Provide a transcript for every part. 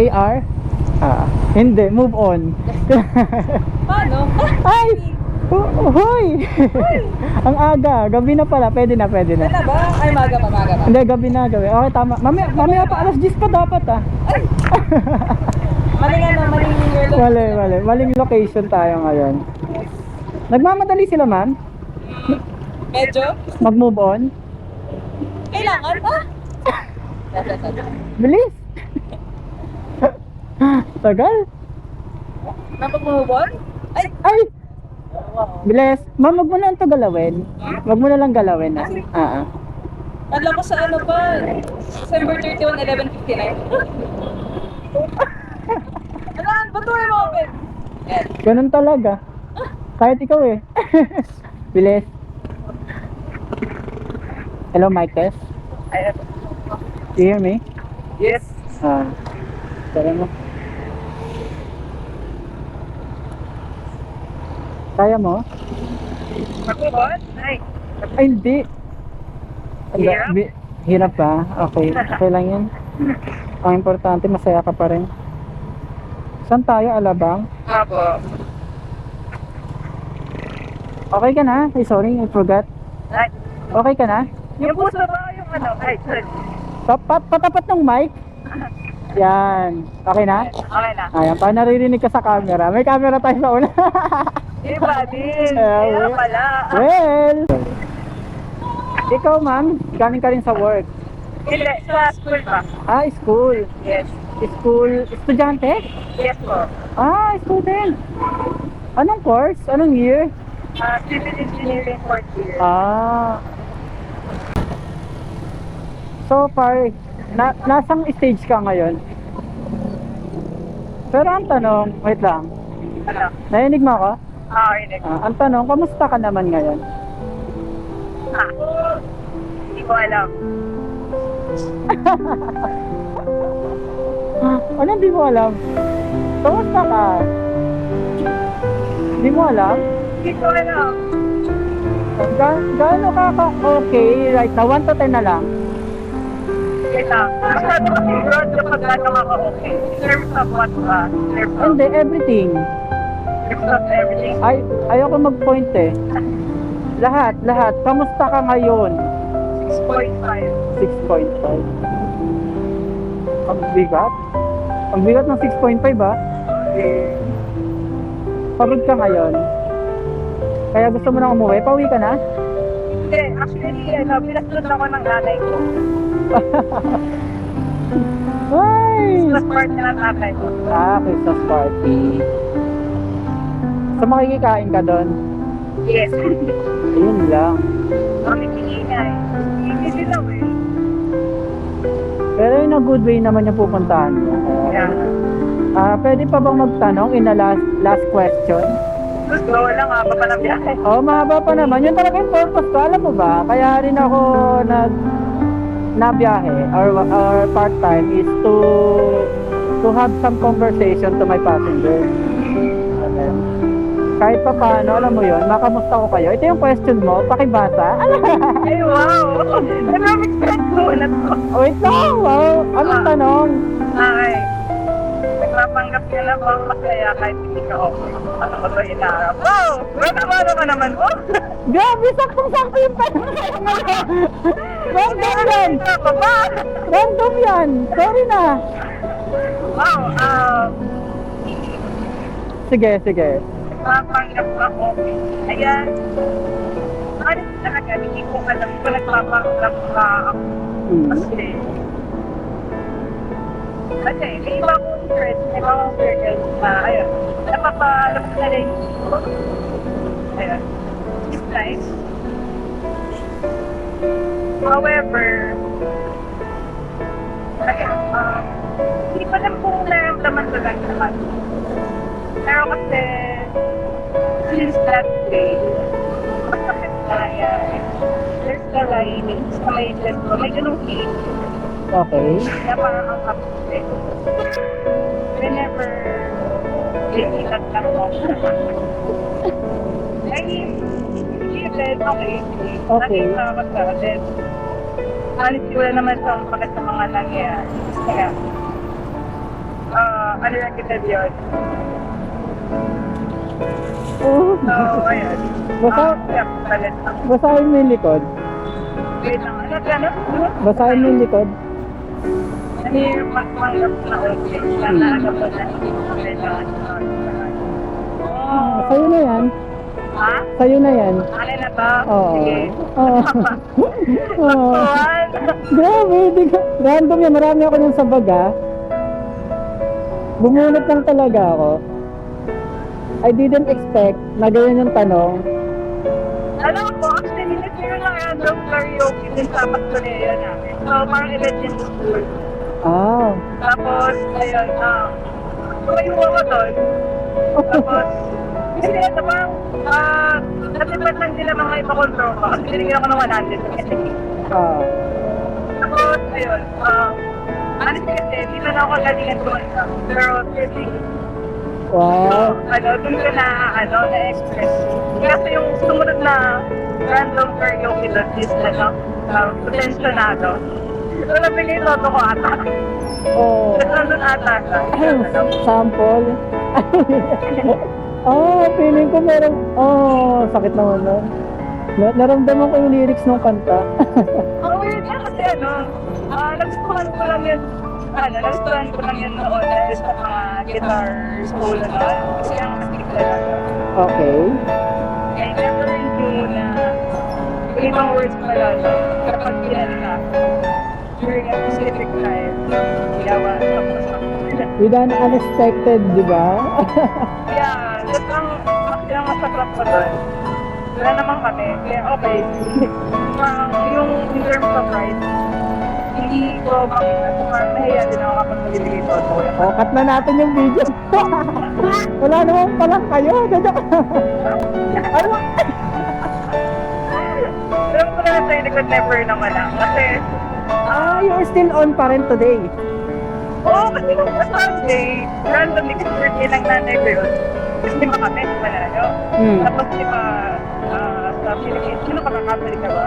CR? Hindi, move on. Paano? Ay! Hoy! Ang aga, gabi na pala, pwede na. Ano ba? Ay, maga pa. Hindi, gabi na, gabi. Okay, tama. Mamaya pa, alas 10 pa dapat Maling Maling location tayo ngayon. Nagmamadali sila man? Medyo? Mag-move on? Kailangan ba? Bilis! Tagal? Napag-move on? Ay! Bilis! Ma'am, wag mo na ito galawin. Wag mo na lang galawin na. Alam ko sa ano pa, December 31, 11:59. Alam, ba't mo open? Yan. Ganun talaga. Kahit ikaw eh. Bilis. Hello, mic test. Do you hear me? Yes. Tara mo. Kaya mo? Mag-move on? Ay. Ay, hindi. Hirap? Hirap ba? Okay. Okay lang yan. Ang importante, masaya ka pa rin. Saan tayo, Alabang? Apo. Okay ka na? Ay, sorry, I forgot. Ay. Okay ka na? Yung puso ba yung ano? Ay, sorry. Patapat ng mic? Yan. Okay na? Okay na. Ayan, pa naririnig ka sa camera. May camera tayo sa una. Iba din. Kaya Kaya pala. Well, ikaw ma'am, galing ka rin sa work. Hindi, sa school pa. School. Yes. School, estudyante? Yes po. Student. Anong course? Anong year? Civil engineering 4th year. So far, nasang stage ka ngayon? Pero ang tanong, wait lang. Ano? Narinig mo ako? Inig. Ang tanong, kamusta ka naman ngayon? Hindi ko alam. Ano hindi mo alam? Kamusta ka? Hindi mo alam? Hindi ko alam. Gaano ka-okay right now? 1 to 10 na lang. Wait lang. Masyado kasi broad kapag gano'n ako okay. In terms of what ba? In terms of Hindi, everything. everything. Ayoko mag-point eh. Lahat. Kamusta ka ngayon? 6.5. 6.5. Ang bigat? Ang bigat ng 6.5 Pagod ka ngayon. Kaya gusto mo na umuwi? Pauwi ka na? Hindi, actually, pinasunod ako ng nanay ko. Ay! Christmas party ng tatay ko. Christmas party. So makikikain ka doon? Yes. Ayun lang. Makikingay. Hindi sila eh. Pero in a good way naman yung pupuntahan mo. Yeah. Pwede pa bang magtanong in a last question? Gusto lang pa ng biyahe. Mahaba pa naman. Yun talaga yung purpose ko. Alam mo ba? Kaya rin ako nabiyahe or part-time is to have some conversation to my passenger. Okay. Kahit pa paano, alam mo yun, makamusta ko kayo. Ito yung question mo, pakibasa. Ay, wow! Maraming friends ko na to. Wait lang, wow. Anong tanong? Ay, nagpapanggap ka na ba masaya kahit hindi ka okay? Ano ba ito inaarap? Wow! Ano ka naman ko? Grabe, saktong-sakto yung tanong sa'yo ngayon. Random yan. Baba! Random yan. Sorry na. Wow! Sige. Nagpapanggap ka okay. Ayan. Ano talaga, hindi ko alam kung nagpapanggap ka ako. Kasi may iba akong friends, may iba akong circles na, ayun, napapaalam ko na rin. Ayun. It's nice. However, ayun, hindi pa lang kung naramdaman ko lang naman. Pero kasi, since that day, masakit na nangyari. There's the lining sa may chest ko, may ganung cake. Okay. Kaya parang ang kapit. Whenever tinilat lang mo. Ay, hindi rin, okay. Nakita ako sa then, honestly, wala naman sa bakit sa mga nangyayari. Kaya, unrecorded yun. Oh. So, ayun. Basta- Yeah, palit lang. Basahin mo yung likod. Wait lang, ano? Basahin mo yung likod. Ano yung magpanggap na okay? Lalaaga po na hindi ko kailangan. Oh. Sa'yo na yan. Ha? Sa'yo na yan. Alin na ba? Oo. Sige. Oo. Oo. Saktuhan. Grabe, di ka. Random yan. Marami ako yung sa baga. Bumunot lang talaga ako. I didn't expect na ganyan yung tanong. Alam ko, actually, nag-share lang random karaoke din sa Pastoreya namin. So, parang legend school. Ah. Tapos, ayun, tumayo ako doon. Tapos, hindi na parang, natipat lang nila mga iba kong tropa. Kasi binigyan ako ng 100. Ah. Tapos, ayun, alis kasi, hindi na ako galingan kumanta. Pero, seriously, Wow. doon ko na, na-express. Kasi yung sumunod na random karaoke doon is, potensyonado. So, nabigay toto ko ata. Oh. Nandun ata siya. Sample. Feeling ko meron. Sakit naman nun. Naramdaman ko yung lyrics ng kanta. Ang weird niya kasi nagustuhan ko lang yun. Nagustuhan ko lang yun noon dahil sa mga guitar school na. Kasi ang stick talaga. Okay. I never knew na yung ibang words pala kapag pinalita during a specific time. Yawa, tapos With an unexpected, di ba? yeah, that's ang masaklap ko doon. Wala naman kami. Kaya okay. Parang yung in terms of rights, hindi ko makita. So parang nahiya din ako kapag nalibigay ko. Cut na natin yung video. Wala naman palang kayo. Ano? Alam ko na sa likod never naman lang. Kasi, You're still on pa rin today. kasi nung sa Sunday, randomly kasi birthday ng nanay ko yun. Kasi di ba kami, di ba na Tapos di ba, sa Philippines, sino ka Catholic ka ba?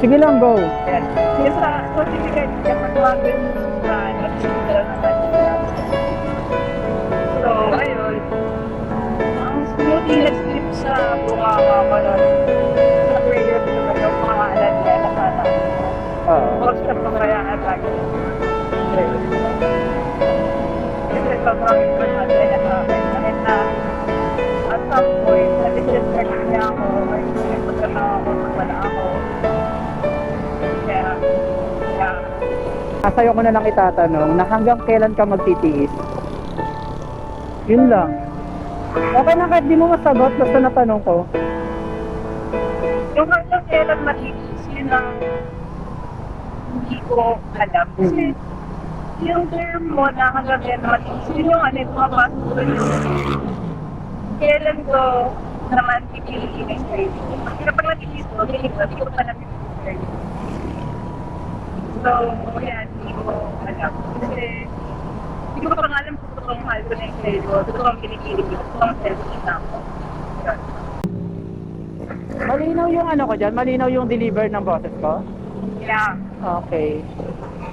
Sige lang, go. Yan. Yung sa Philippines, kapag bagay sa nagsisila naman. So, ayun. Ang smoothie nag-slip sa bunganga ko nun. Sa prayer ko na yung pangalan niya na sana. Huwag sa pangayaan lagi. Kasi sobrang important niya sa akin. Kahit na at some point, na-distress niya ako. Or nagpunta na ako pag wala ako. Kaya, Sa'yo ko na lang itatanong na hanggang kailan ka magtitiis? Yun lang. Okay na kahit di mo masagot, basta natanong ko. yung hanggang kailan matitis, yun ang hindi ko alam. Kasi yung term mo na hanggang kailan matitis, yun yung ano, pumapasok ko yun. Kailan ko naman pipiliin ang sarili ko. Kasi kapag natitis ko, hindi ko pa natitis. So, yan, hindi ko alam. Kasi hindi ko pa nga alam kung totoong mahal ko na yung sarili ko, totoong pinipilit ko, totoong selfish na ako. Yun. Malinaw yung ano ko dyan? Malinaw yung deliver ng boses ko? Yeah. Okay.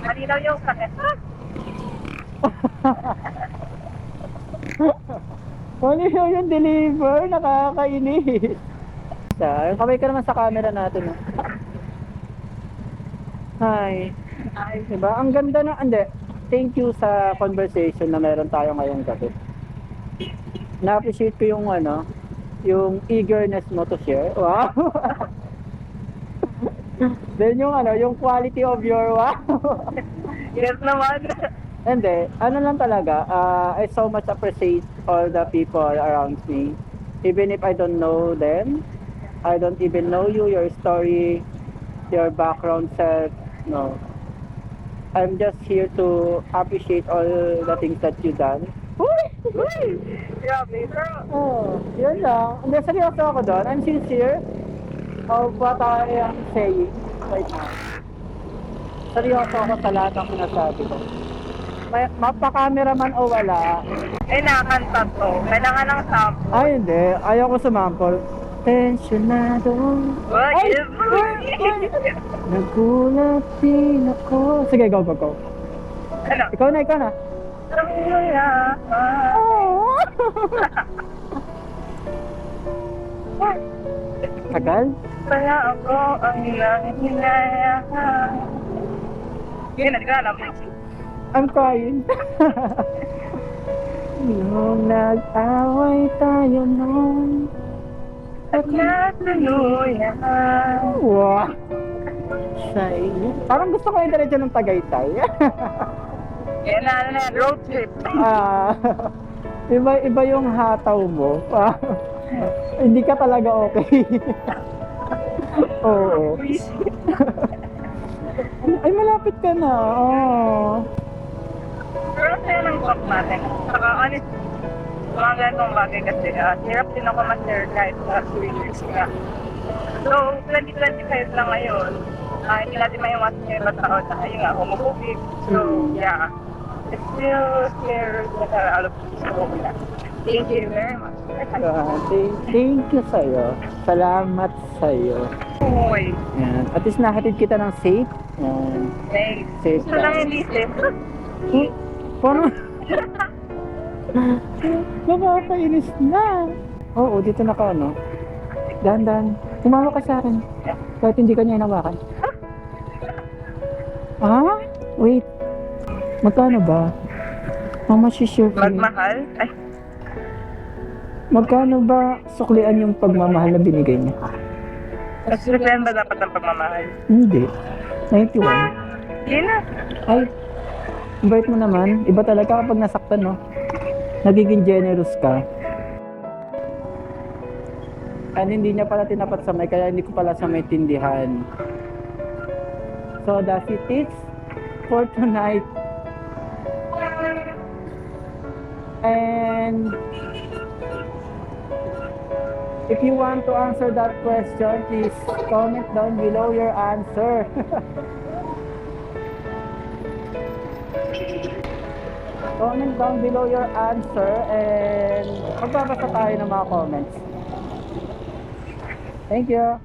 Malinaw yung sakit. Malinaw yung deliver, nakakainis. Kamay ka naman sa camera natin. Hi. Diba? Ang ganda na, hindi. Thank you sa conversation na meron tayo ngayong gabi. Na-appreciate ko yung yung eagerness mo to share. Wow. Then yung quality of your wow. Yes naman. Hindi, lang talaga, I so much appreciate all the people around me. Even if I don't know them, I don't even know you, your story, your background self, no. I'm just here to appreciate all the things that you done. Grabe, pero Yun lang. Hindi, seryoso ako doon. I'm sincere of what I am saying right now. Seryoso ako sa lahat ng sinasabi ko. Mapa-camera man o wala. nakakanta to. Kailangan ng sample. Ay, hindi. Ayaw ko sumample. Tensionado. Ay! Nagulat din ako. Sige, go. Ano? Ikaw na. Tagal? Kaya ako ang ilang hinaya. Yun, hindi ko alam. I'm crying. Nung nag-away tayo noon. At natuluyan. Wow. Sa inyo. Parang gusto ko yung diretso ng Tagaytay. Yan na, road trip. Iba yung hataw mo. Hindi ka talaga okay. Oo. Ay, malapit ka na. Oh. Pero sa'yo ng talk natin. Saka honest, mga ganitong bagay kasi hirap din ako ma-share kahit sa Swedish nga. So, 2025 lang ngayon. Hindi natin maiwas yung iba tao na ayun nga, homophobic. So, yeah. It's still scared that all of this. So, yeah. Thank you very much. Thank you sa'yo. Salamat sa'yo. Uy. Yan. At least nahatid kita ng safe. Yan. Thanks. Safe Gusto lang hindi safe. Paano? Nakakainis na. Oo, dito na ka, ano? Dahan-dahan. Tumawa ka sa akin. Kahit hindi ka niya hinawakan. Ah? Wait. Magkano ba? How much is your fee? Magmahal? Ay, Magkano ba suklian yung pagmamahal na binigay niya? nasusuklayan ba dapat ang pagmamahal? Hindi. 91. Hindi na. Ay, invite mo naman. Iba talaga kapag nasaktan, no? Nagiging generous ka. And hindi niya pala tinapat sa may, kaya hindi ko pala sa may tindihan. So, that's it for tonight. And if you want to answer that question, please comment down below your answer. Comment down below your answer and magbabasa tayo ng mga comments. Thank you.